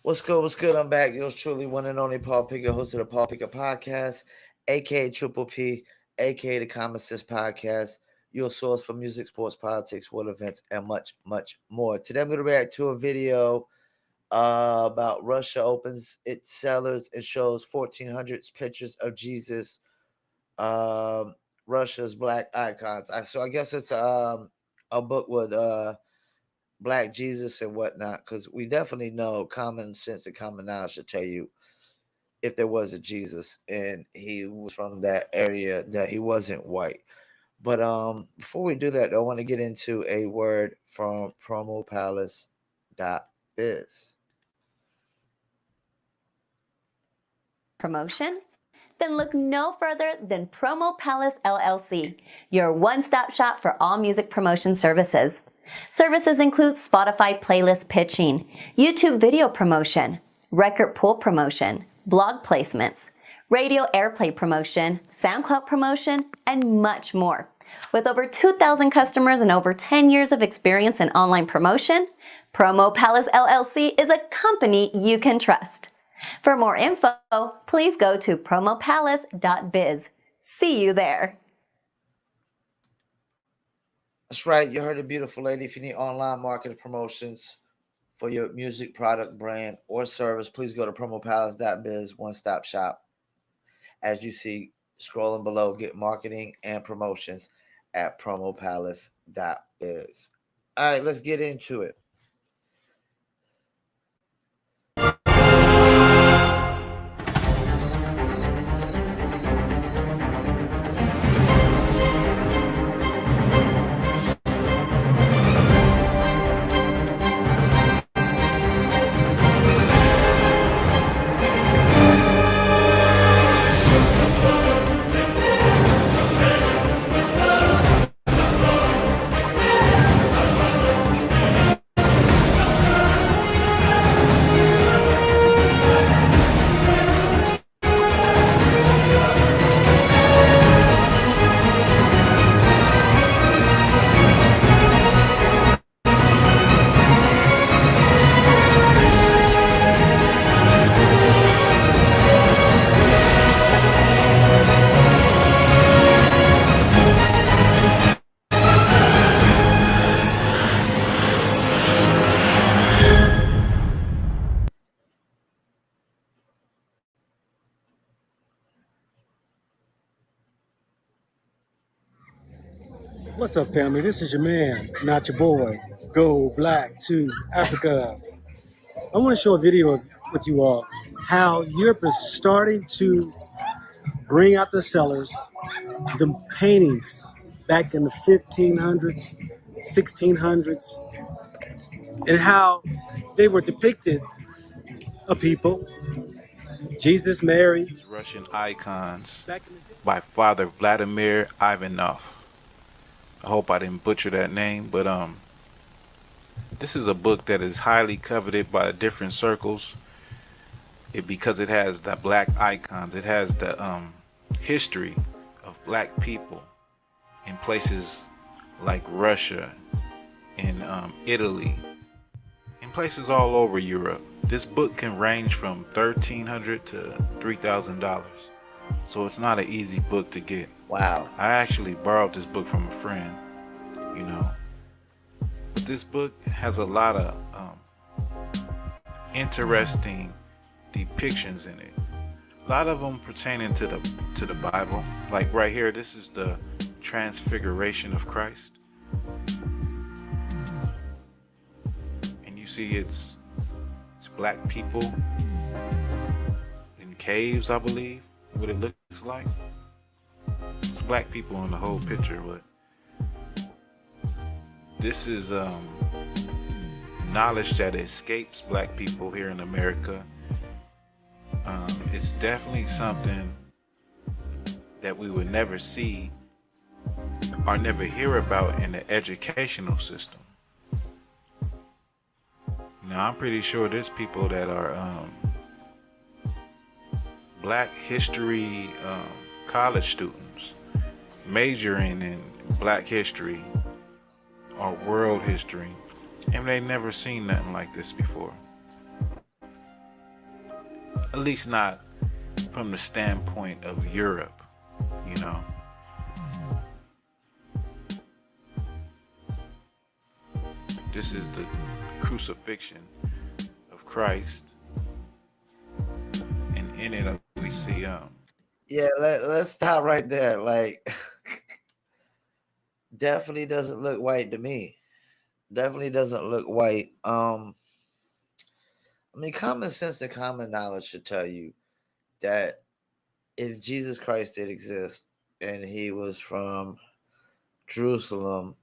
What's good? What's good? I'm back. Yours truly, one and only Paul Pickett, host of the Paul Pickett Podcast, aka Triple P, aka the Common Sense Podcast, your source for music, sports, politics, world events, and much, much more. Today, I'm going to react to a video about Russia opens its cellars and shows 1400s pictures of Jesus, um, Russia's black icons. So I guess it's a book with black Jesus and whatnot, because we definitely know common sense and common knowledge should tell you if there was a Jesus and he was from that area that he wasn't white. But before we do that, I want to get into a word from promopalace.biz. Promotion? Then look no further than Promo Palace LLC, your one-stop shop for all music promotion services. Services include Spotify playlist pitching, YouTube video promotion, record pool promotion, blog placements, radio airplay promotion, SoundCloud promotion, and much more. With over 2,000 customers and over 10 years of experience in online promotion, Promo Palace LLC is a company you can trust. For more info, please go to promopalace.biz. See you there. That's right. You heard a beautiful lady. If you need online marketing promotions for your music product, brand, or service, please go to promopalace.biz, one-stop shop. As you see scrolling below, get marketing and promotions at promopalace.biz. All right, let's get into it. What's up, family? This is your man, not your boy. Go Black to Africa. I want to show a video with you all how Europe is starting to bring out the sellers, the paintings back in the 1500s, 1600s, and how they were depicted of people, Jesus, Mary. This is Russian Icons by Father Vladimir Ivanov. I hope I didn't butcher that name, but this is a book that is highly coveted by different circles. Because it has the black icons. It has the history of black people in places like Russia, in Italy, in places all over Europe. This book can range from $1,300 to $3,000. So it's not an easy book to get. Wow. I actually borrowed this book from a friend, But this book has a lot of interesting depictions in it. A lot of them pertaining to the Bible. Like right here, this is the Transfiguration of Christ. And you see it's black people in caves, I believe, what it looks like. It's black people in the whole picture, but this is knowledge that escapes black people here in America. It's definitely something that we would never see or never hear about in the educational system. Now, I'm pretty sure there's people that are black history college students majoring in black history or world history, and they never seen nothing like this before. At least not from the standpoint of Europe, you know. This is the crucifixion of Christ, and in it we see Yeah, let's stop right there. Like, definitely doesn't look white to me. Definitely doesn't look white. I mean, common sense and common knowledge should tell you that if Jesus Christ did exist and he was from Jerusalem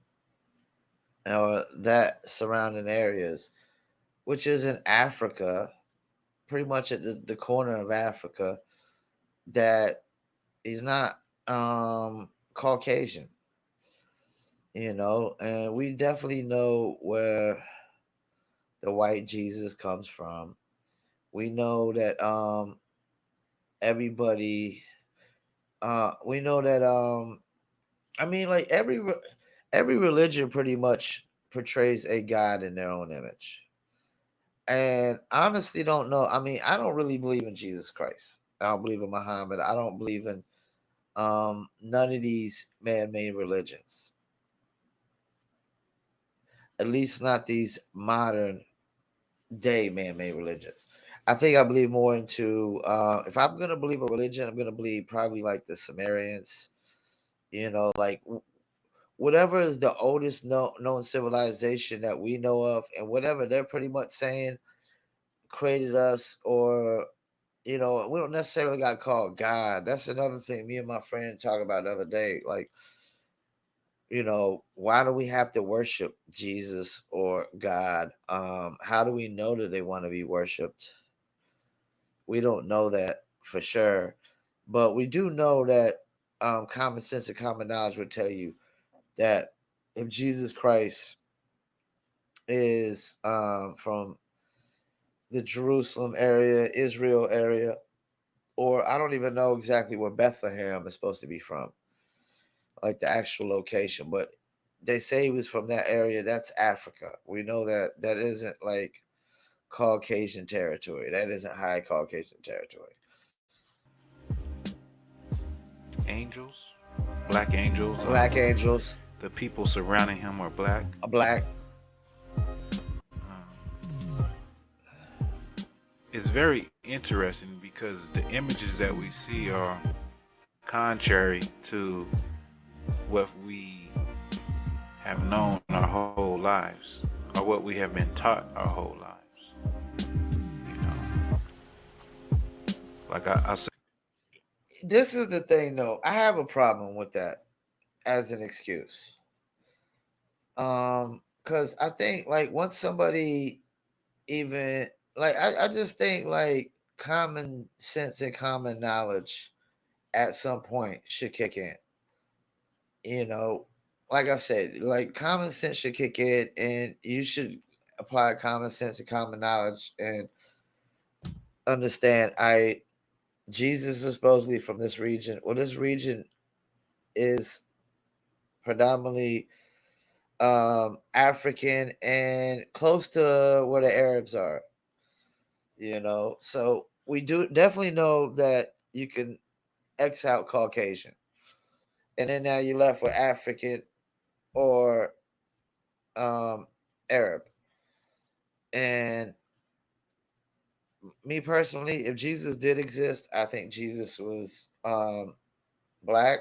or that surrounding areas, which is in Africa, pretty much at the corner of Africa, that he's not Caucasian, and we definitely know where the white Jesus comes from. We know that everybody we know that I mean, like every religion pretty much portrays a god in their own image. And I honestly don't know. I mean, I don't really believe in Jesus Christ. I don't believe in Muhammad. I don't believe in none of these man-made religions. At least not these modern day man-made religions. I think I believe more into if I'm gonna believe a religion, I'm gonna believe probably like the Sumerians. Like whatever is the oldest known civilization that we know of, and whatever they're pretty much saying created us, or we don't necessarily got called God. That's another thing me and my friend talk about the other day. Like, why do we have to worship Jesus or God? How do we know that they want to be worshipped? We don't know that for sure, but we do know that common sense and common knowledge would tell you that if Jesus Christ is from the Jerusalem area, Israel area, or I don't even know exactly where Bethlehem is supposed to be from, like the actual location, but they say he was from that area. That's Africa. We know that that isn't like Caucasian territory. That isn't high Caucasian territory. angels, black angels. Black angels, The people surrounding him are black. black. Um, it's very interesting because the images that we see are contrary to what we have known our whole lives, or what we have been taught our whole lives. You know, like I said, This is the thing, though. I have a problem with that as an excuse. Because I think like once somebody even like I just think like common sense and common knowledge at some point should kick in. You know, like I said, like common sense should kick in, and you should apply common sense and common knowledge and understand. Jesus is supposedly from this region. Well, this region is predominantly African and close to where the Arabs are. So we do definitely know that you can X out Caucasian, and then now you're left with African or um, Arab. And me personally, if Jesus did exist, I think Jesus was black.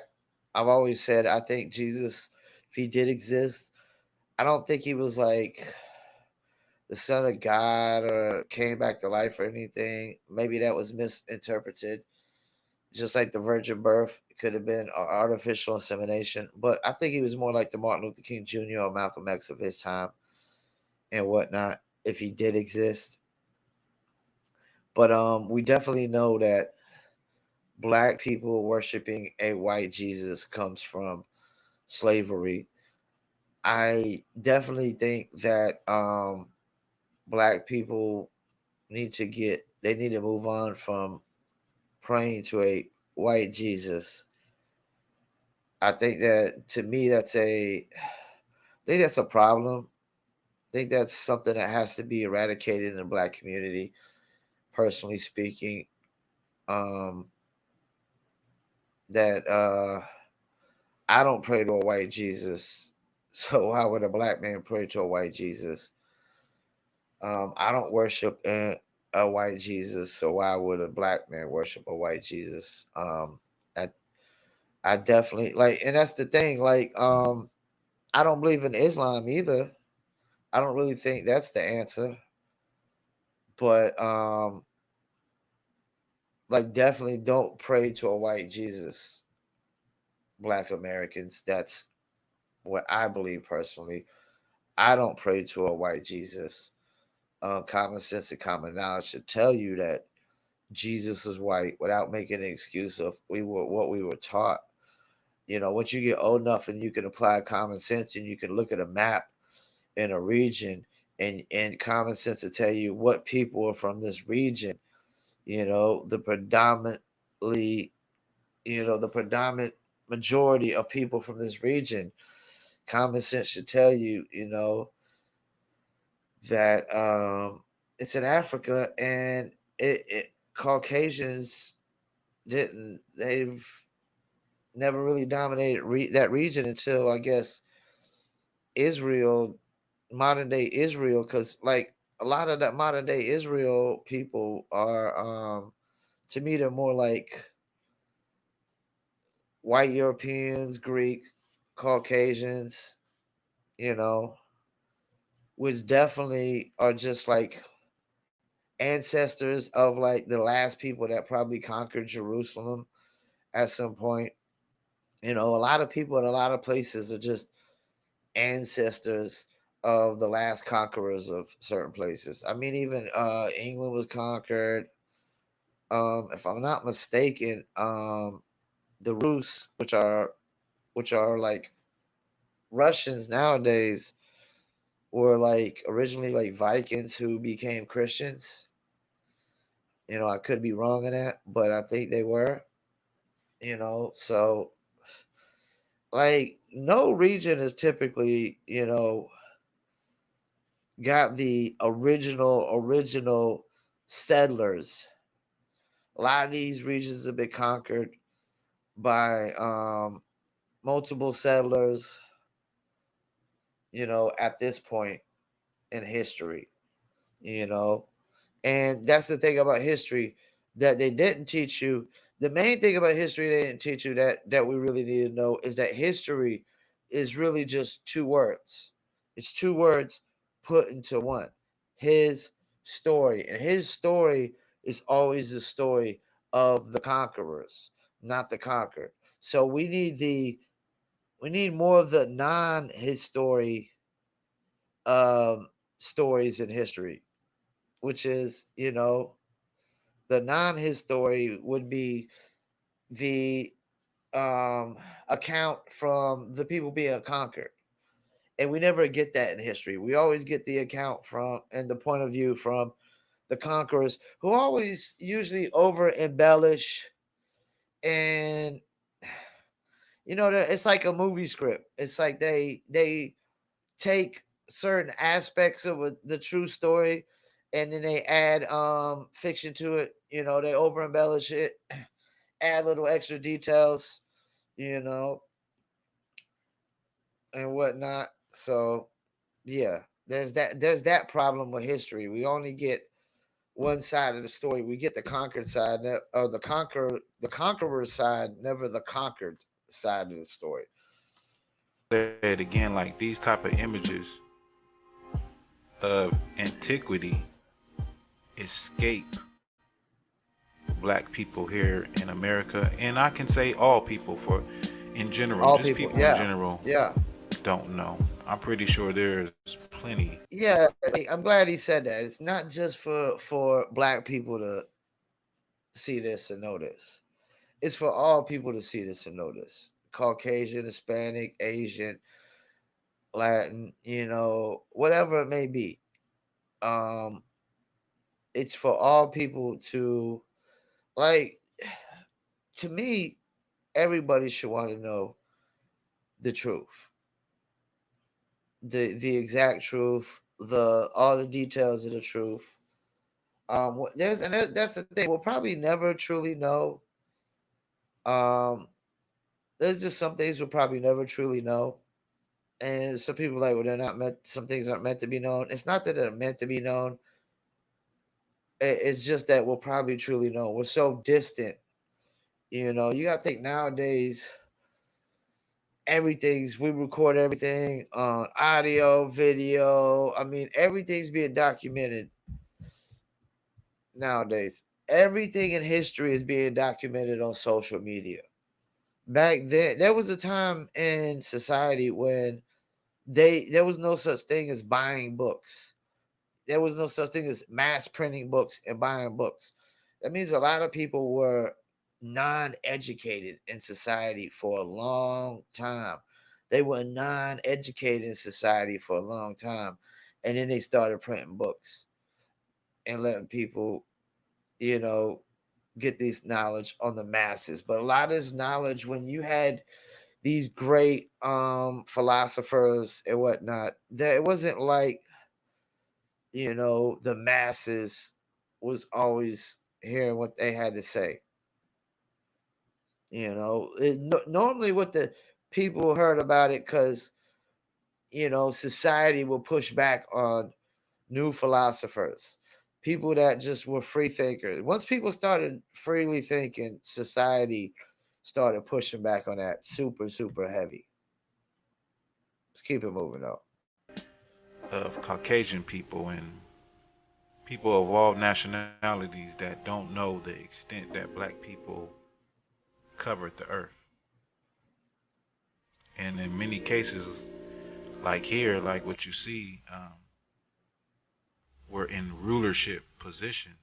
I've always said I think Jesus, if he did exist, I don't think he was like the son of God or came back to life or anything. Maybe that was misinterpreted. Just like the virgin birth could have been artificial insemination. But I think he was more like the Martin Luther King Jr. or Malcolm X of his time and whatnot, if he did exist. But we definitely know that black people worshiping a white Jesus comes from slavery. I definitely think that black people they need to move on from praying to a white Jesus. I think that to me I think that's a problem. I think that's something that has to be eradicated in the black community, personally speaking. um, that I don't pray to a white Jesus, so why would a black man pray to a white Jesus? I don't worship a white Jesus, so why would a black man worship a white Jesus? I I definitely like, and that's the thing. Like, I don't believe in Islam either. I don't really think that's the answer, but like, definitely don't pray to a white Jesus, Black Americans. That's what I believe personally. I don't pray to a white Jesus. Common sense and common knowledge should tell you that Jesus is white without making an excuse of what we were taught. You know, once you get old enough and you can apply common sense and you can look at a map in a region, and common sense will tell you what people are from this region. You know, the predominant majority of people from this region. Common sense should tell you, that it's in Africa, and it Caucasians they've never really dominated that region until, I guess, Israel, modern day Israel, because like a lot of that modern day Israel people are, to me, they're more like white Europeans, Greek, Caucasians, you know, which definitely are just like ancestors of like the last people that probably conquered Jerusalem at some point. You know, a lot of people in a lot of places are just ancestors of the last conquerors of certain places. I mean, even England was conquered. If I'm not mistaken, the Rus, which are like Russians nowadays, were like originally like Vikings who became Christians. You know, I could be wrong in that, but I think they were. You know, so like no region is typically, got the original settlers. A lot of these regions have been conquered by multiple settlers, at this point in history, you know. And that's the thing about history that they didn't teach you. The main thing about history they didn't teach you that we really need to know is that history is really just two words. It's two words put into one. His story. And his story is always the story of the conquerors, not the conquered. So we need more of the non-history um stories in history, which is, the non-his story would be the account from the people being conquered, and we never get that in history. We always get the account from and the point of view from the conquerors, who always usually over embellish, and it's like a movie script. It's like they take certain aspects of the true story, and then they add fiction to it. They over embellish it, add little extra details, you know, and whatnot. So yeah, there's that problem with history. We only get one side of the story. We get the conquered side, or the conqueror side, never the conquered side of the story. Said again, like these type of images of antiquity escape black people here in America, and I can say all people for in general, All just people, people in yeah, general yeah, don't know. I'm pretty sure there's plenty. yeah. I'm glad he said that. It's not just for black people to see this and know this. It's for all people to see this and know this. Caucasian, Hispanic, Asian, Latin, whatever it may be. Um, it's for all people to, like, to me, everybody should want to know the truth. The exact truth, the all the details of the truth. That's the thing. We'll probably never truly know. Um, there's just some things we'll probably never truly know. And some people are like, well, they're not meant. Some things aren't meant to be known. It's not that they're meant to be known. It's just that we'll probably truly know. We're so distant. You got to think nowadays. We record everything on audio, video. I mean, everything's being documented nowadays. Everything in history is being documented on social media. Back then, there was a time in society when there was no such thing as buying books. There was no such thing as mass printing books and buying books. That means a lot of people were non-educated in society for a long time. They were non-educated in society for a long time, and then they started printing books and letting people, you know, get this knowledge on the masses. But a lot of this knowledge, when you had these great philosophers and whatnot, that it wasn't like, the masses was always hearing what they had to say. Normally what the people heard about it because society will push back on new philosophers, people that just were free thinkers. Once people started freely thinking, society started pushing back on that super super heavy. Let's keep it moving though. Of Caucasian people and people of all nationalities that don't know the extent that black people covered the earth. And in many cases, like here, like what you see, we're in rulership positions.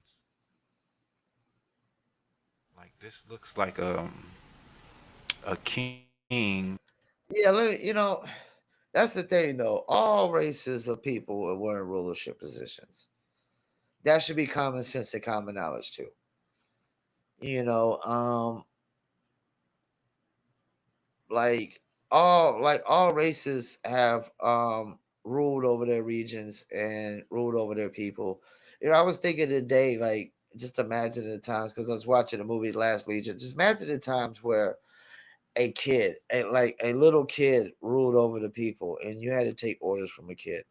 Like this looks like a king. Yeah, that's the thing though. All races of people were in rulership positions. That should be common sense and common knowledge too. You know, like all races have ruled over their regions and ruled over their people. I was thinking today, like, just imagine the times, because I was watching a movie Last Legion. Just imagine the times where like a little kid ruled over the people and you had to take orders from a kid.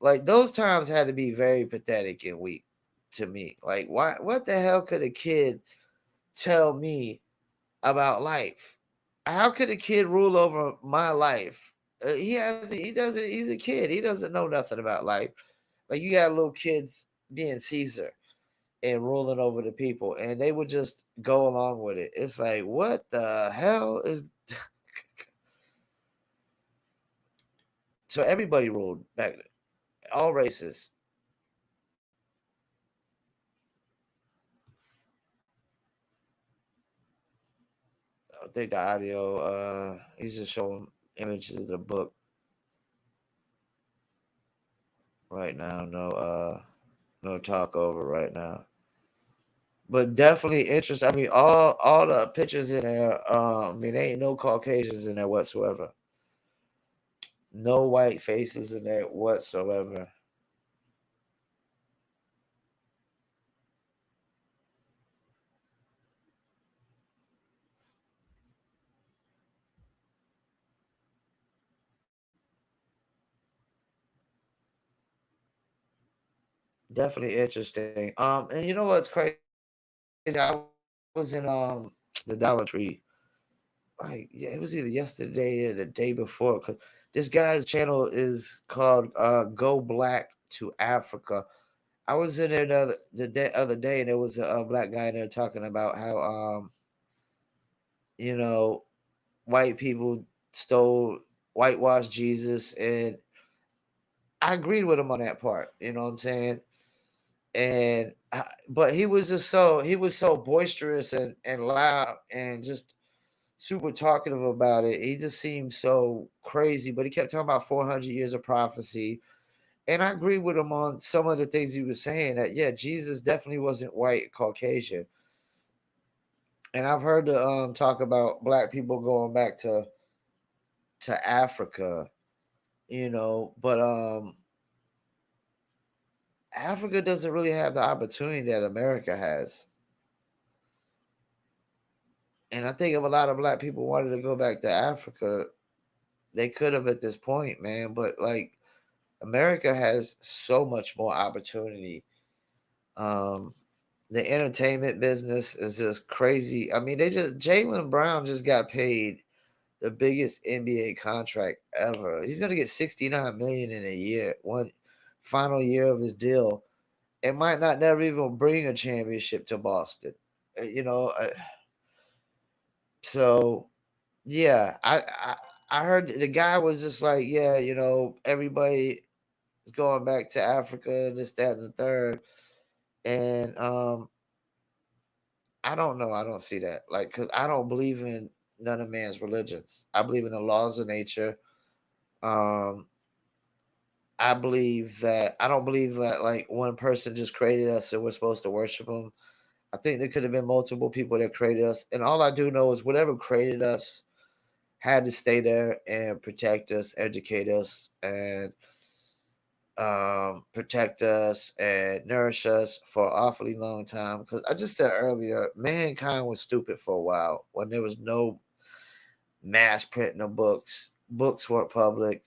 Like those times had to be very pathetic and weak to me. Like, why, what the hell could a kid tell me about life? How could a kid rule over my life? He doesn't, he's a kid. He doesn't know nothing about life. Like, you got little kids being Caesar and ruling over the people, and they would just go along with it. It's like, what the hell is. So everybody ruled back then, all races. I think the audio, he's just showing images of the book right now. No talk over right now. But definitely interesting. I mean, all the pictures in there. I mean, there ain't no Caucasians in there whatsoever. No white faces in there whatsoever. Definitely interesting. And you know what's crazy? I was in the Dollar Tree. Like, yeah, it was either yesterday or the day before. Cause this guy's channel is called Go Black to Africa. I was in there other day, and there was a black guy in there talking about how you know white people stole whitewashed Jesus, and I agreed with him on that part. You know what I'm saying? But he was so boisterous and loud and just super talkative about it. He just seemed so crazy, but he kept talking about 400 years of prophecy. And I agree with him on some of the things he was saying, that, yeah, Jesus definitely wasn't white, Caucasian. And I've heard the talk about black people going back to Africa, but Africa doesn't really have the opportunity that America has. And I think if a lot of black people wanted to go back to Africa, they could have at this point, man. But like America has so much more opportunity. Um, the entertainment business is just crazy. I mean, they just Jalen Brown just got paid the biggest NBA contract ever. He's gonna get 69 million in a year, one final year of his deal. It might not never even bring a championship to Boston. You know, so yeah, I heard the guy was just like, yeah, you know, everybody is going back to Africa and this, that, and the third. And I don't know. I don't see that. Like, cause I don't believe in none of man's religions. I believe in the laws of nature. Um, I believe that I don't believe that like one person just created us and we're supposed to worship him. I think there could have been multiple people that created us, and all I do know is whatever created us had to stay there and protect us, educate us, and protect us and nourish us for an awfully long time. Because I just said earlier, mankind was stupid for a while when there was no mass printing of books. Books weren't public.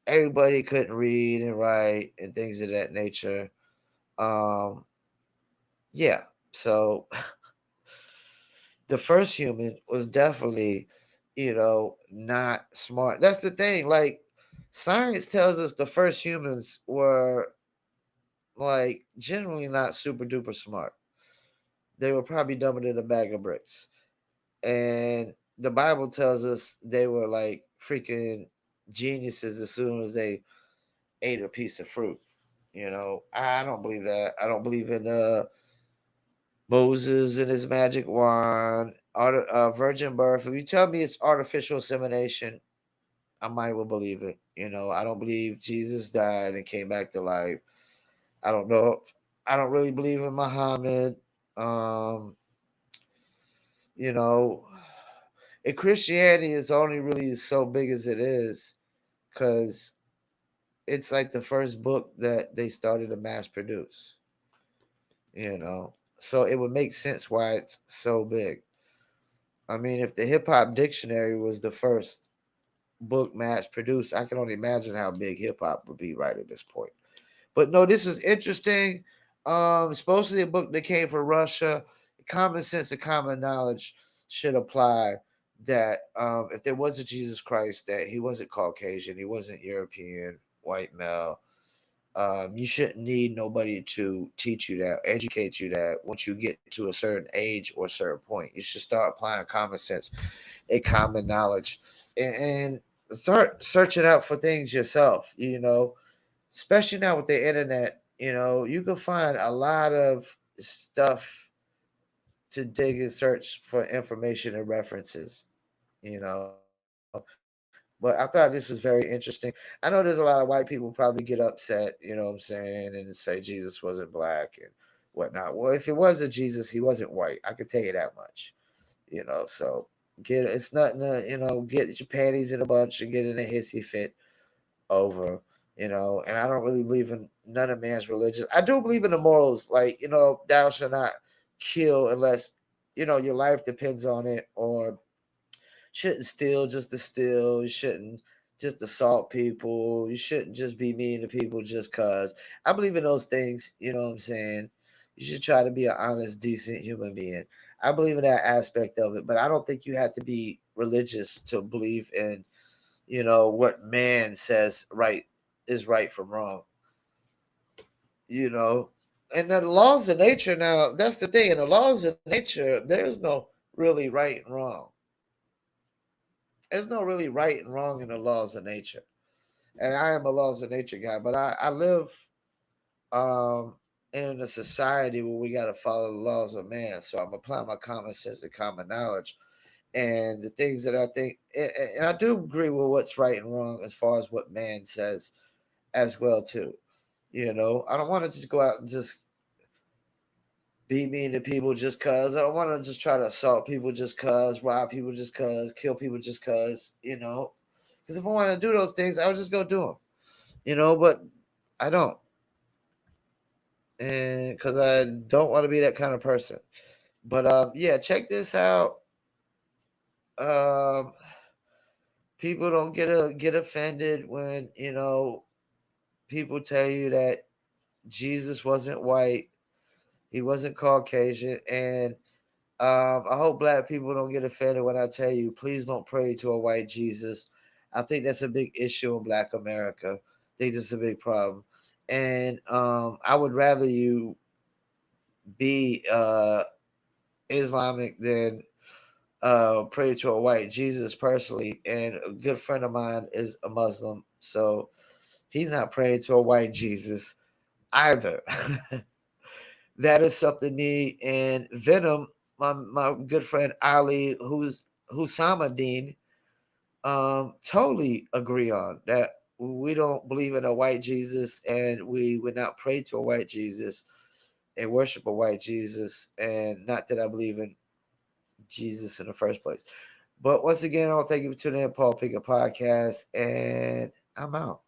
Everybody couldn't read and write and things of that nature. Um, yeah. So the first human was definitely, not smart. That's the thing. Like science tells us the first humans were like generally not super duper smart. They were probably dumber than a bag of bricks. And the Bible tells us they were like freaking geniuses as soon as they ate a piece of fruit. I don't believe that. I don't believe in Moses and his magic wand, virgin birth. If you tell me it's artificial insemination, I might well believe it. I don't believe Jesus died and came back to life. I don't know. I don't really believe in Muhammad. Um, you know, and Christianity is only really so big as it is because it's like the first book that they started to mass produce. You know, so it would make sense why it's so big. I mean, if the hip hop dictionary was the first book mass produced, I can only imagine how big hip hop would be right at this point. But no, this is interesting. Supposedly a book that came from Russia. Common sense and common knowledge should apply that if there was a Jesus Christ, that he wasn't Caucasian, he wasn't European, white male. You shouldn't need nobody to teach you that, educate you that once you get to a certain age or a certain point. You should start applying common sense and common knowledge and start searching out for things yourself, especially now with the internet. You can find a lot of stuff to dig and search for information and references, you know. But I thought this was very interesting. I know there's a lot of white people probably get upset, what I'm saying, and say Jesus wasn't black and whatnot. Well, if it was a Jesus, he wasn't white. I could tell you that much. So it's nothing to, get your panties in a bunch and get in a hissy fit over, and I don't really believe in none of man's religions. I do believe in the morals, like, thou shalt not kill unless, your life depends on it, or shouldn't steal just to steal. You shouldn't just assault people. You shouldn't just be mean to people just cause. I believe in those things, you know what I'm saying? You should try to be an honest, decent human being. I believe in that aspect of it, but I don't think you have to be religious to believe in, what man says right is right from wrong. You know. And the laws of nature now, that's the thing. In the laws of nature, there's no really right and wrong. There's no really right and wrong in the laws of nature. And I am a laws of nature guy, but I live um, in a society where we got to follow the laws of man. So I'm applying my common sense and common knowledge and the things that I think, and I do agree with what's right and wrong as far as what man says as well too. I don't want to just go out and just be mean to people just cause. I don't want to just try to assault people just cause, rob people just cause, kill people just cause. Because if I want to do those things, I would just go do them. But I don't. and because I don't want to be that kind of person. But yeah, check this out. Um, People don't get offended when people tell you that Jesus wasn't white, he wasn't Caucasian, and I hope black people don't get offended when I tell you, please don't pray to a white Jesus. I think that's a big issue in Black America. I think this is a big problem, and I would rather you be Islamic than pray to a white Jesus personally. And a good friend of mine is a Muslim, so he's not praying to a white Jesus either. That is something me and Venom, my good friend Ali, who's Husama Dean, totally agree on that. We don't believe in a white Jesus, and we would not pray to a white Jesus and worship a white Jesus. And not that I believe in Jesus in the first place. But once again, I want to thank you for tuning in, Paul Pickett Podcast, and I'm out.